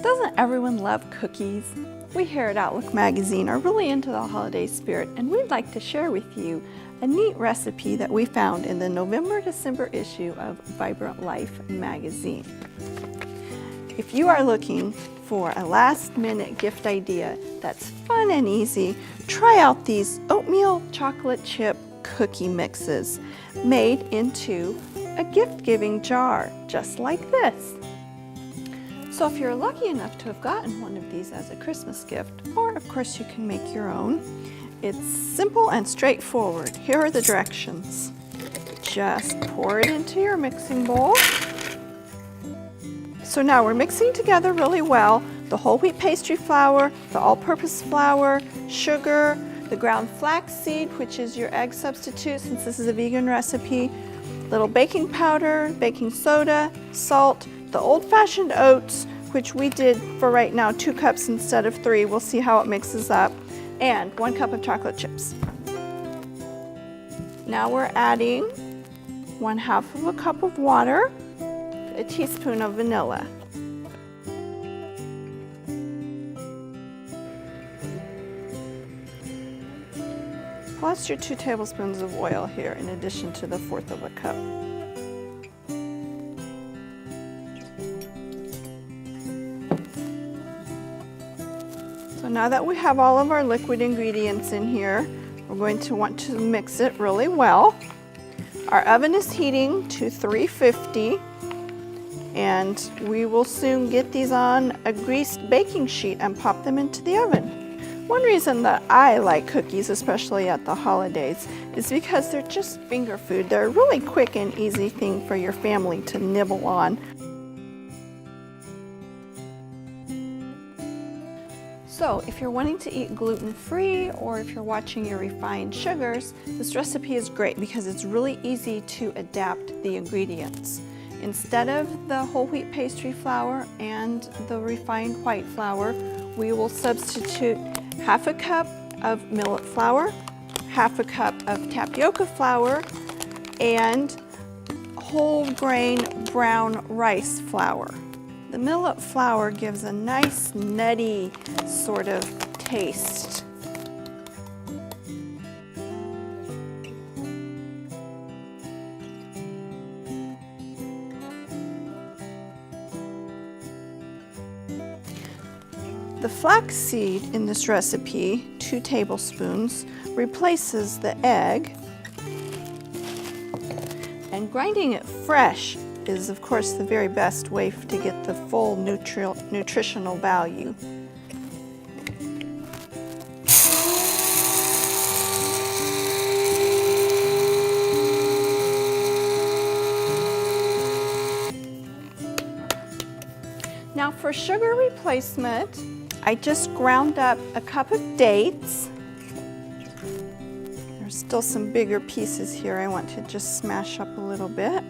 Doesn't everyone love cookies? We here at Outlook Magazine are really into the holiday spirit, and we'd like to share with you a neat recipe that we found in the November-December issue of Vibrant Life magazine. If you are looking for a last-minute gift idea that's fun and easy, try out these Oatmeal Chocolate Chip cookie mixes made into a gift-giving jar, just like this. So if you're lucky enough to have gotten one of these as a Christmas gift, or of course you can make your own, it's simple and straightforward. Here are the directions. Just pour it into your mixing bowl. So now we're mixing together really well the whole wheat pastry flour, the all-purpose flour, sugar, the ground flaxseed, which is your egg substitute since this is a vegan recipe, little baking powder, baking soda, salt, the old-fashioned oats, which we did for right now 2 cups instead of 3. We'll see how it mixes up, and 1 cup of chocolate chips. Now we're adding 1/2 of a cup of water, a teaspoon of vanilla. Plus your 2 tablespoons of oil here in addition to the 1/4 of a cup. So now that we have all of our liquid ingredients in here, we're going to want to mix it really well. Our oven is heating to 350, and we will soon get these on a greased baking sheet and pop them into the oven. One reason that I like cookies, especially at the holidays, is because they're just finger food. They're a really quick and easy thing for your family to nibble on. So if you're wanting to eat gluten-free, or if you're watching your refined sugars, this recipe is great because it's really easy to adapt the ingredients. Instead of the whole wheat pastry flour and the refined white flour, we will substitute 1/2 cup of millet flour, 1/2 cup of tapioca flour, and whole grain brown rice flour. The millet flour gives a nice nutty sort of taste. The flaxseed in this recipe, 2 tablespoons, replaces the egg, and grinding it fresh is of course the very best way to get the full nutritional value. Now for sugar replacement, I just ground up a cup of dates. There's still some bigger pieces here I want to just smash up a little bit.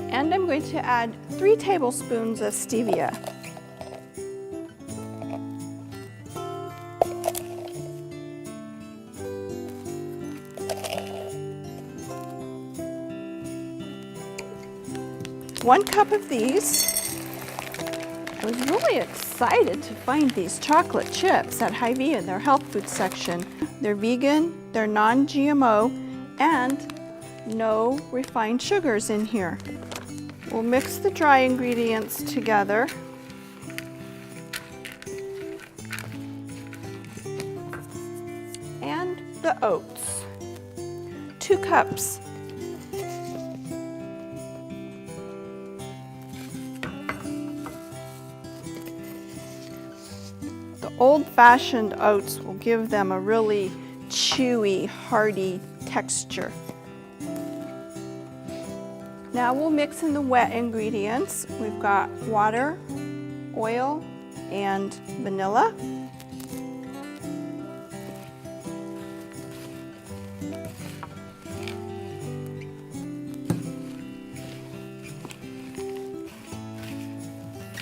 And I'm going to add 3 tablespoons of stevia. One cup of these. I was really excited to find these chocolate chips at Hy-Vee in their health food section. They're vegan, they're non-GMO, and no refined sugars in here. We'll mix the dry ingredients together. And the oats. 2 cups. The old-fashioned oats will give them a really chewy, hearty texture. Now we'll mix in the wet ingredients. We've got water, oil, and vanilla.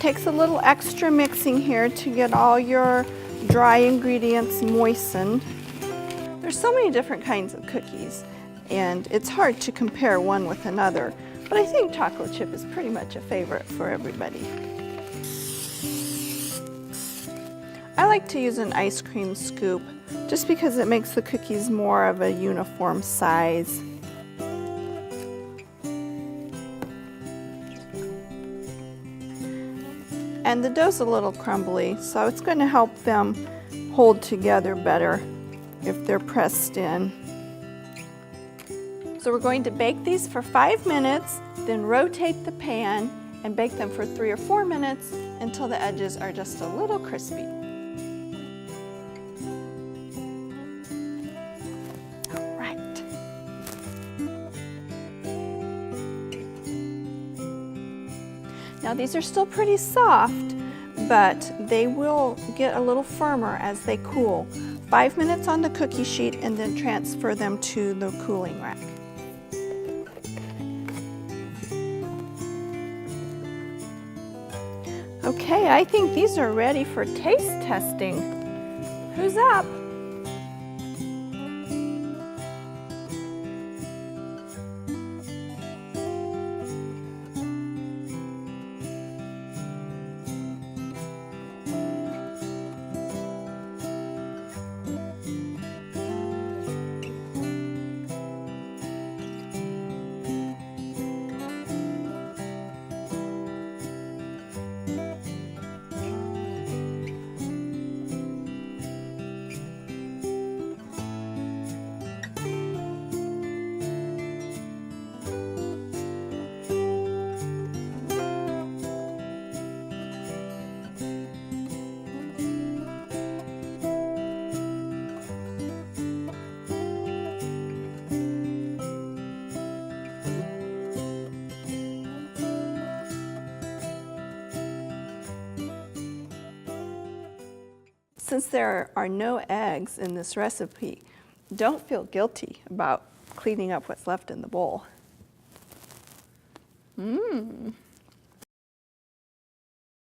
Takes a little extra mixing here to get all your dry ingredients moistened. There's so many different kinds of cookies, and it's hard to compare one with another, but I think chocolate chip is pretty much a favorite for everybody. I like to use an ice cream scoop just because it makes the cookies more of a uniform size. And the dough's a little crumbly, so it's going to help them hold together better if they're pressed in. So we're going to bake these for 5 minutes, then rotate the pan and bake them for 3 or 4 minutes until the edges are just a little crispy. All right. Now these are still pretty soft, but they will get a little firmer as they cool. 5 minutes on the cookie sheet and then transfer them to the cooling rack. Okay, I think these are ready for taste testing. Who's up? Since there are no eggs in this recipe, don't feel guilty about cleaning up what's left in the bowl.